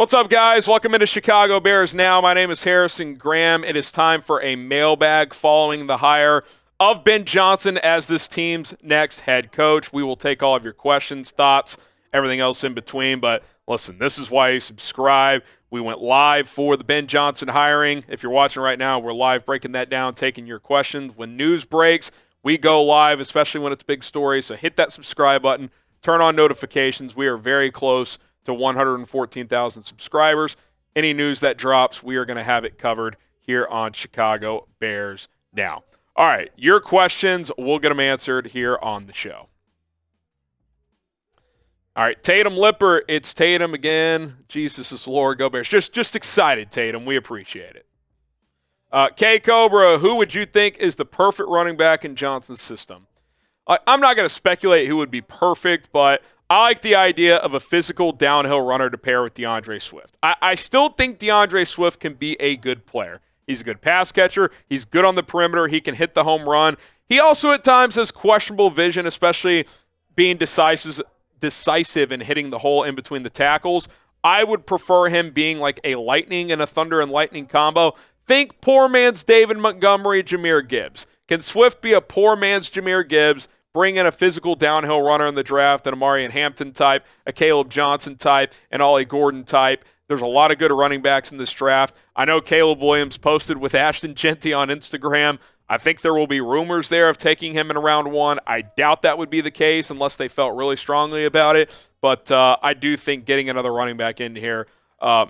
What's up, guys? Welcome into Chicago Bears Now. My name is Harrison Graham. It is time for a mailbag following the hire of Ben Johnson as this team's next head coach. We will take all of your questions, thoughts, everything else in between. But listen, this is why you subscribe. We went live for the Ben Johnson hiring. If you're watching right now, we're live breaking that down, taking your questions. When news breaks, we go live, especially when it's big stories. So hit that subscribe button, turn on notifications. We are very close to 114,000 subscribers. Any news that drops, we are going to have it covered here on Chicago Bears Now. All right, your questions, we'll get them answered here on the show. All right, Tatum Lipper, it's Tatum again. Jesus is Lord, go Bears. Just excited, Tatum. We appreciate it. K Cobra, who would you think is the perfect running back in Johnson's system? I'm not going to speculate who would be perfect, but I like the idea of a physical downhill runner to pair with DeAndre Swift. I still think DeAndre Swift can be a good player. He's a good pass catcher. He's good on the perimeter. He can hit the home run. He also at times has questionable vision, especially being decisive in hitting the hole in between the tackles. I would prefer him being like a lightning and a thunder and lightning combo. Think poor man's David Montgomery, Jahmyr Gibbs. Can Swift be a poor man's Jahmyr Gibbs? Bring in a physical downhill runner in the draft, an Amari and Hampton type, a Caleb Johnson type, an Ollie Gordon type. There's a lot of good running backs in this draft. I know Caleb Williams posted with Ashton Jeanty on Instagram. I think there will be rumors there of taking him in round one. I doubt that would be the case unless they felt really strongly about it. But I do think getting another running back in here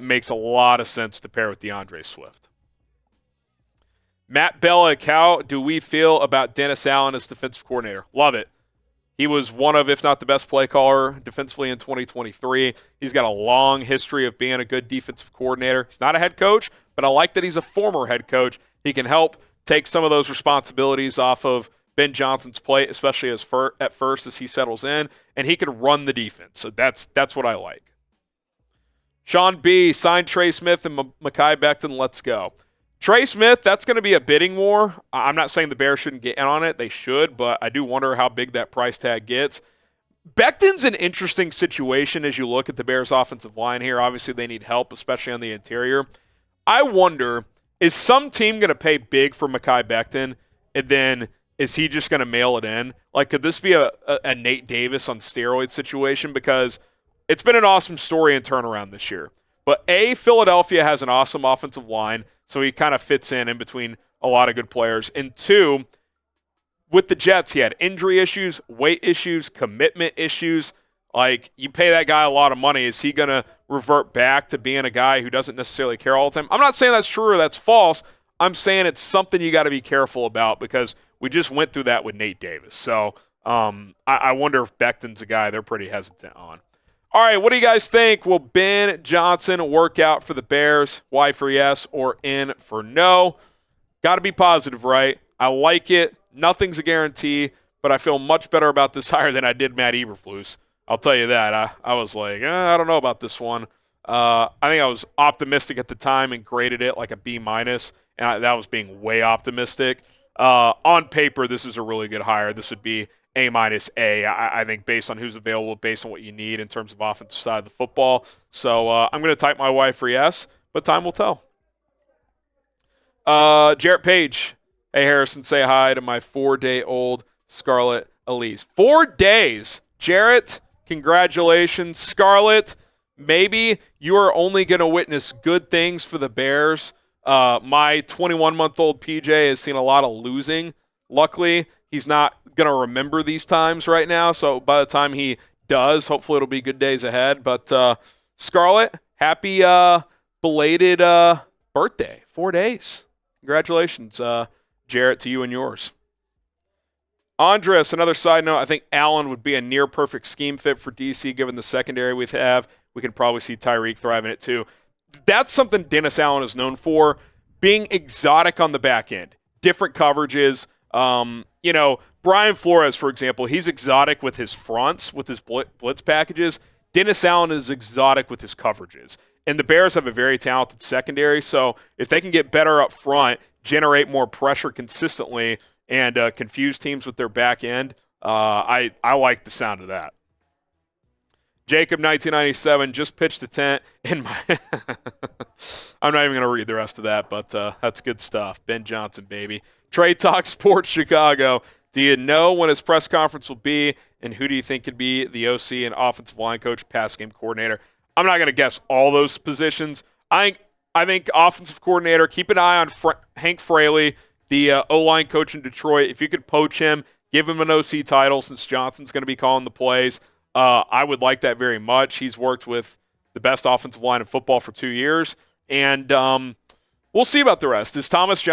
makes a lot of sense to pair with DeAndre Swift. Matt Bellick, how do we feel about Dennis Allen as defensive coordinator? Love it. He was one of, if not the best play caller defensively in 2023. He's got a long history of being a good defensive coordinator. He's not a head coach, but I like that he's a former head coach. He can help take some of those responsibilities off of Ben Johnson's plate, especially at first as he settles in, and he can run the defense. So that's what I like. Sean B., sign Trey Smith and Mekhi Becton. Let's go. Trey Smith, that's going to be a bidding war. I'm not saying the Bears shouldn't get in on it. They should, but I do wonder how big that price tag gets. Becton's an interesting situation as you look at the Bears' offensive line here. Obviously, they need help, especially on the interior. I wonder, is some team going to pay big for Mekhi Becton, and then is he just going to mail it in? Like, could this be a Nate Davis on steroids situation? Because it's been an awesome story and turnaround this year. But A, Philadelphia has an awesome offensive line, so he kind of fits in between a lot of good players. And two, with the Jets, he had injury issues, weight issues, commitment issues. Like, you pay that guy a lot of money. Is he going to revert back to being a guy who doesn't necessarily care all the time? I'm not saying that's true or that's false. I'm saying it's something you got to be careful about because we just went through that with Nate Davis. So I wonder if Becton's a guy they're pretty hesitant on. All right, what do you guys think? Will Ben Johnson work out for the Bears? Y for yes or N for no? Got to be positive, right? I like it. Nothing's a guarantee, but I feel much better about this hire than I did Matt Eberflus. I'll tell you that. I was like, I don't know about this one. I think I was optimistic at the time and graded it like a B-, and that was being way optimistic. On paper, this is a really good hire. This would be A-, A. I think based on who's available, based on what you need in terms of offensive side of the football. So I'm going to type my Y for yes, but time will tell. Jarrett Page. Hey, Harrison, say hi to my 4-day-old Scarlet Elise. 4 days. Jarrett, congratulations. Scarlet, maybe you are only going to witness good things for the Bears. My 21-month-old PJ has seen a lot of losing. Luckily, he's not going to remember these times right now, so by the time he does, hopefully it'll be good days ahead. But Scarlett, happy belated birthday. 4 days. Congratulations, Jarrett, to you and yours. Andres, another side note, I think Allen would be a near-perfect scheme fit for DC given the secondary we have. We can probably see Tyrique thriving it too. That's something Dennis Allen is known for, being exotic on the back end. Different coverages. Brian Flores, for example, he's exotic with his fronts, with his blitz packages. Dennis Allen is exotic with his coverages. And the Bears have a very talented secondary, so if they can get better up front, generate more pressure consistently, and confuse teams with their back end, I like the sound of that. Jacob 1997 just pitched a tent in my I'm not even going to read the rest of that, but that's good stuff. Ben Johnson, baby. Trey Talk Sports Chicago. Do you know when his press conference will be, and who do you think could be the OC and offensive line coach, pass game coordinator? I'm not going to guess all those positions. I think offensive coordinator, keep an eye on Hank Fraley, the O-line coach in Detroit. If you could poach him, give him an OC title since Johnson's going to be calling the plays. I would like that very much. He's worked with the best offensive line in football for 2 years. And we'll see about the rest. Is Thomas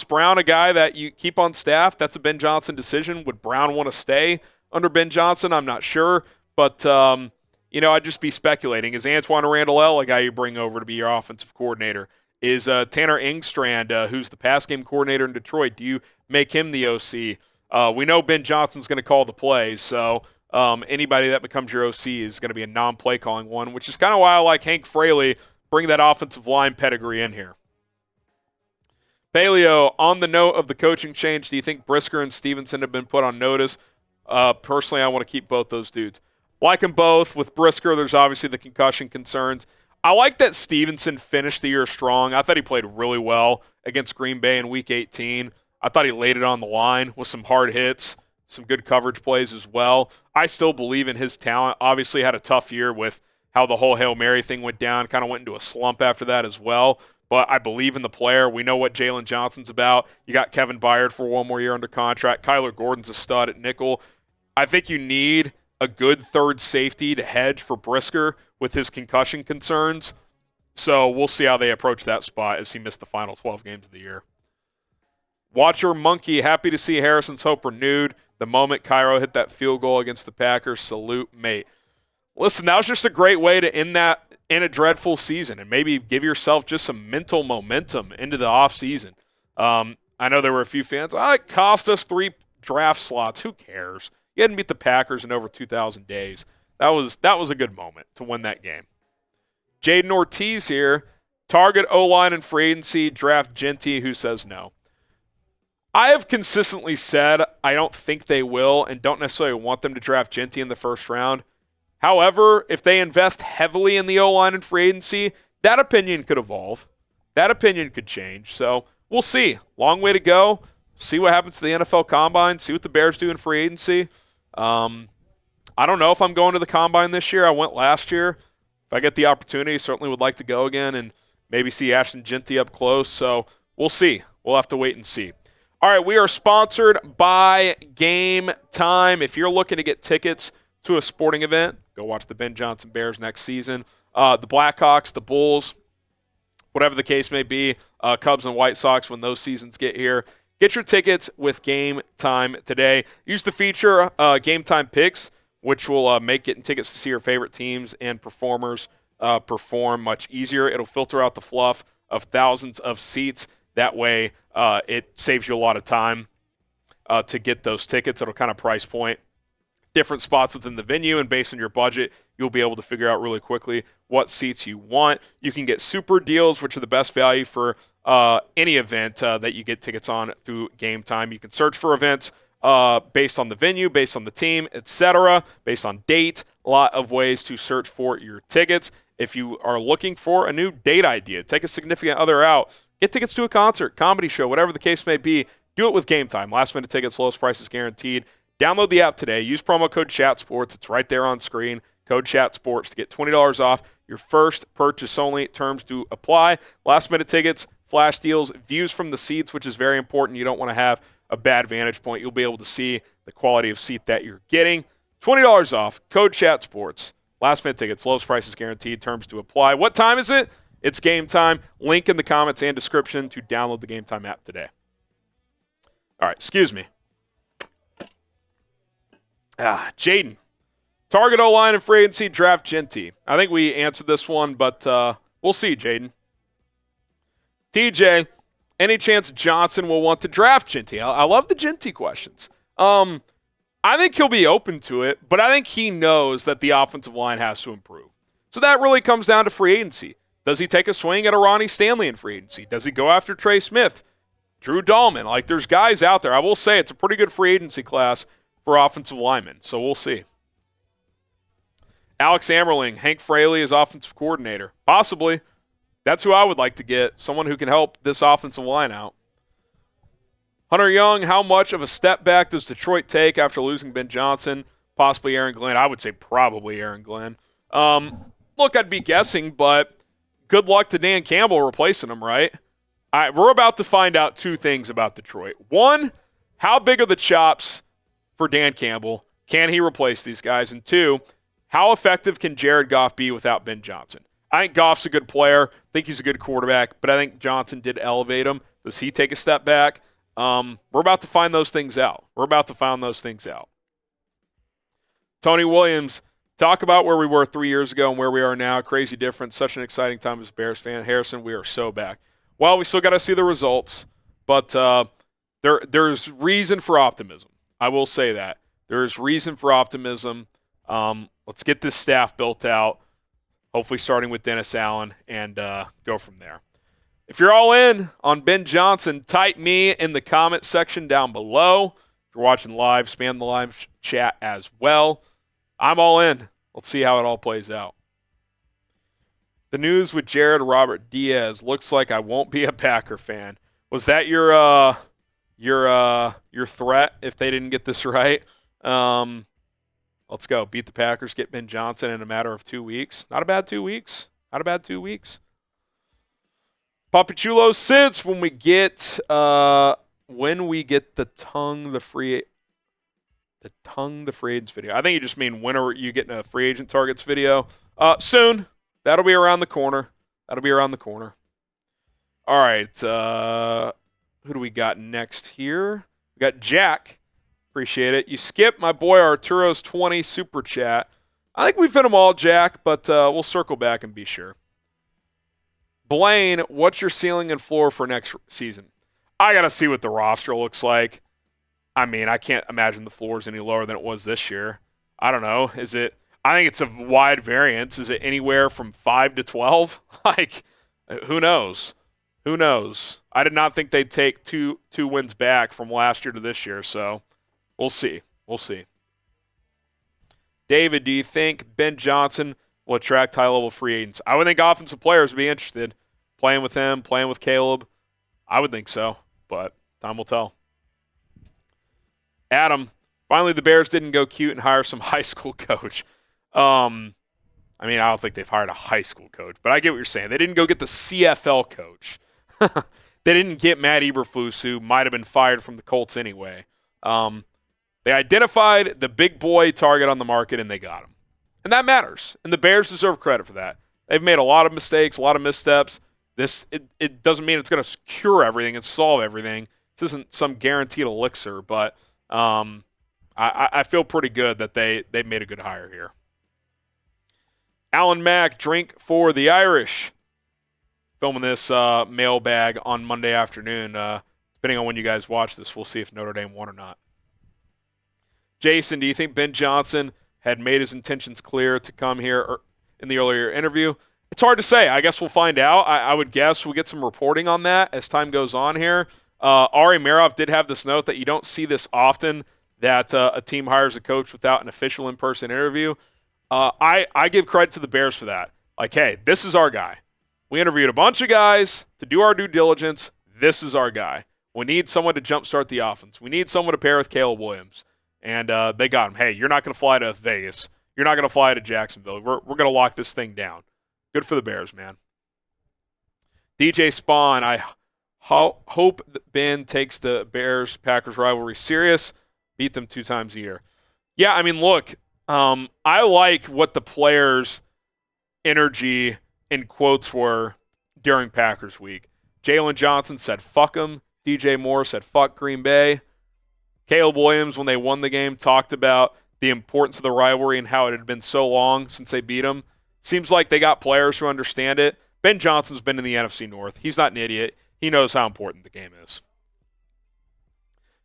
Brown a guy that you keep on staff? That's a Ben Johnson decision. Would Brown want to stay under Ben Johnson? I'm not sure. But, I'd just be speculating. Is Antoine Randall a guy you bring over to be your offensive coordinator? Is Tanner Engstrand, who's the pass game coordinator in Detroit, do you make him the OC? We know Ben Johnson's going to call the plays, so anybody that becomes your OC is going to be a non-play calling one, which is kind of why I like Hank Fraley. Bring that offensive line pedigree in here. Paleo, on the note of the coaching change, do you think Brisker and Stevenson have been put on notice? Personally, I want to keep both those dudes. Like them both. With Brisker, there's obviously the concussion concerns. I like that Stevenson finished the year strong. I thought he played really well against Green Bay in Week 18. I thought he laid it on the line with some hard hits, some good coverage plays as well. I still believe in his talent. Obviously had a tough year with how the whole Hail Mary thing went down, kind of went into a slump after that as well. But I believe in the player. We know what Jalen Johnson's about. You got Kevin Byard for one more year under contract. Kyler Gordon's a stud at nickel. I think you need a good third safety to hedge for Brisker with his concussion concerns. So we'll see how they approach that spot as he missed the final 12 games of the year. Watcher Monkey, happy to see Harrison's hope renewed. The moment Cairo hit that field goal against the Packers, salute, mate. Listen, that was just a great way to end that in a dreadful season and maybe give yourself just some mental momentum into the offseason. I know there were a few fans, it cost us 3 draft slots. Who cares? You hadn't beat the Packers in over 2,000 days. That was a good moment to win that game. Jaden Ortiz here. Target O-line and free agency, draft Jeanty, who says no. I have consistently said I don't think they will and don't necessarily want them to draft Jeanty in the first round. However, if they invest heavily in the O-line and free agency, that opinion could evolve. That opinion could change. So we'll see. Long way to go. See what happens to the NFL Combine. See what the Bears do in free agency. I don't know if I'm going to the Combine this year. I went last year. If I get the opportunity, certainly would like to go again and maybe see Ashton Jeanty up close. So we'll see. We'll have to wait and see. All right, we are sponsored by Game Time. If you're looking to get tickets to a sporting event, go watch the Ben Johnson Bears next season. The Blackhawks, the Bulls, whatever the case may be, Cubs and White Sox when those seasons get here. Get your tickets with Game Time today. Use the feature Game Time Picks, which will make getting tickets to see your favorite teams and performers perform much easier. It'll filter out the fluff of thousands of seats. That way, it saves you a lot of time to get those tickets. It'll kind of price point different spots within the venue, and based on your budget, you'll be able to figure out really quickly what seats you want. You can get super deals, which are the best value for any event that you get tickets on through Game Time. You can search for events based on the venue, based on the team, etc., based on date. A lot of ways to search for your tickets. If you are looking for a new date idea, take a significant other out, get tickets to a concert, comedy show, whatever the case may be, do it with Game Time. Last minute tickets, lowest prices guaranteed. Download the app today. Use promo code ChatSports. It's right there on screen. Code ChatSports to get $20 off your first purchase only. Terms do apply. Last minute tickets, flash deals, views from the seats, which is very important. You don't want to have a bad vantage point. You'll be able to see the quality of seat that you're getting. $20 off. Code ChatSports. Last minute tickets, lowest prices guaranteed. Terms do apply. What time is it? It's Game Time. Link in the comments and description to download the Game Time app today. All right, excuse me. Jaden. Target O-line and free agency, draft Jeanty. I think we answered this one, but we'll see, Jaden. TJ, any chance Johnson will want to draft Jeanty? I love the Jeanty questions. I think he'll be open to it, but I think he knows that the offensive line has to improve. So that really comes down to free agency. Does he take a swing at a Ronnie Stanley in free agency? Does he go after Trey Smith? Drew Dahlman? Like, there's guys out there. I will say it's a pretty good free agency class for offensive linemen, so we'll see. Alex Ammerling, Hank Fraley as offensive coordinator. Possibly. That's who I would like to get, someone who can help this offensive line out. Hunter Young, how much of a step back does Detroit take after losing Ben Johnson, possibly Aaron Glenn? I would say probably Aaron Glenn. Look, I'd be guessing, but good luck to Dan Campbell replacing him, right? All right, we're about to find out two things about Detroit. One, how big are the chops for Dan Campbell? Can he replace these guys? And two, how effective can Jared Goff be without Ben Johnson? I think Goff's a good player. I think he's a good quarterback, but I think Johnson did elevate him. Does he take a step back? We're about to find those things out. Tony Williams, talk about where we were 3 years ago and where we are now. Crazy difference. Such an exciting time as a Bears fan. Harrison, we are so back. Well, we still got to see the results, but there's reason for optimism. I will say that. There's reason for optimism. Let's get this staff built out, hopefully starting with Dennis Allen, and go from there. If you're all in on Ben Johnson, type me in the comment section down below. If you're watching live, spam the live chat as well. I'm all in. Let's see how it all plays out. The news with Jared Robert Diaz looks like I won't be a Packer fan. Was that your threat if they didn't get this right? Let's go. Beat the Packers, get Ben Johnson in a matter of 2 weeks. Not a bad 2 weeks. Papichulo, since when we get the free agents video. I think you just mean when are you getting a free agent targets video? Soon. That'll be around the corner. All right. Who do we got next here? We got Jack. Appreciate it. You skipped my boy Arturo's 20 super chat. I think we've hit them all, Jack, but we'll circle back and be sure. Blaine, what's your ceiling and floor for next season? I got to see what the roster looks like. I mean, I can't imagine the floor is any lower than it was this year. I don't know. I think it's a wide variance. Is it anywhere from 5 to 12? Like, who knows? I did not think they'd take two wins back from last year to this year, so we'll see. David, do you think Ben Johnson will attract high-level free agents? I would think offensive players would be interested. Playing with him, playing with Caleb. I would think so, but time will tell. Adam, finally the Bears didn't go cute and hire some high school coach. I don't think they've hired a high school coach, but I get what you're saying. They didn't go get the CFL coach. They didn't get Matt Eberflus, who might have been fired from the Colts anyway. They identified the big boy target on the market, and they got him. And that matters, and the Bears deserve credit for that. They've made a lot of mistakes, a lot of missteps. It doesn't mean it's going to cure everything and solve everything. This isn't some guaranteed elixir, but I feel pretty good that they made a good hire here. Alan Mack, drink for the Irish. Filming this mailbag on Monday afternoon. Depending on when you guys watch this, we'll see if Notre Dame won or not. Jason, do you think Ben Johnson had made his intentions clear to come here in the earlier interview? It's hard to say. I guess we'll find out. I would guess we'll get some reporting on that as time goes on here. Ari Meroff did have this note that you don't see this often, that a team hires a coach without an official in-person interview. I give credit to the Bears for that. Like, hey, this is our guy. We interviewed a bunch of guys to do our due diligence. This is our guy. We need someone to jumpstart the offense. We need someone to pair with Caleb Williams. And they got him. Hey, you're not going to fly to Vegas. You're not going to fly to Jacksonville. We're going to lock this thing down. Good for the Bears, man. DJ Spawn, I hope that Ben takes the Bears-Packers rivalry serious. Beat them 2 times a year. Yeah, I mean, look, I like what the players' energy in quotes were during Packers week. Jalen Johnson said, fuck him. DJ Moore said, fuck Green Bay. Caleb Williams, when they won the game, talked about the importance of the rivalry and how it had been so long since they beat them. Seems like they got players who understand it. Ben Johnson's been in the NFC North. He's not an idiot. He knows how important the game is.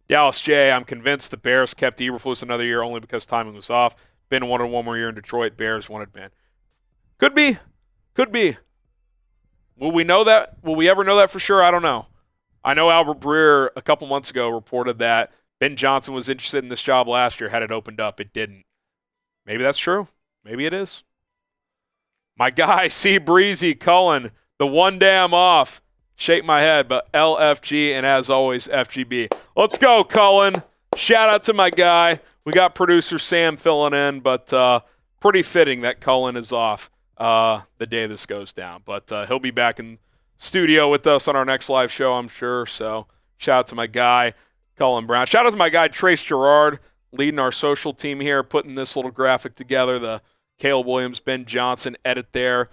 Dallas J, I'm convinced the Bears kept Eberflus another year only because timing was off. Ben wanted one more year in Detroit. Bears wanted Ben. Could be. Will we know that? Will we ever know that for sure? I don't know. I know Albert Breer a couple months ago reported that Ben Johnson was interested in this job last year had it opened up. It didn't. Maybe that's true. Maybe it is. My guy, C. Breezy, Cullen, the one day I'm off. Shake my head, but LFG, and as always, FGB. Let's go, Cullen. Shout out to my guy. We got producer Sam filling in, but pretty fitting that Cullen is off the day this goes down. But he'll be back in studio with us on our next live show, I'm sure. So shout out to my guy, Cullen Brown. Shout out to my guy, Trace Gerard, leading our social team here, putting this little graphic together. The Caleb Williams, Ben Johnson edit there.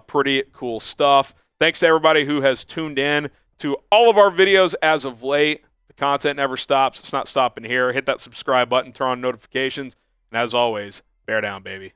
Pretty cool stuff. Thanks to everybody who has tuned in to all of our videos as of late. The content never stops. It's not stopping here. Hit that subscribe button, turn on notifications, and as always, bear down, baby.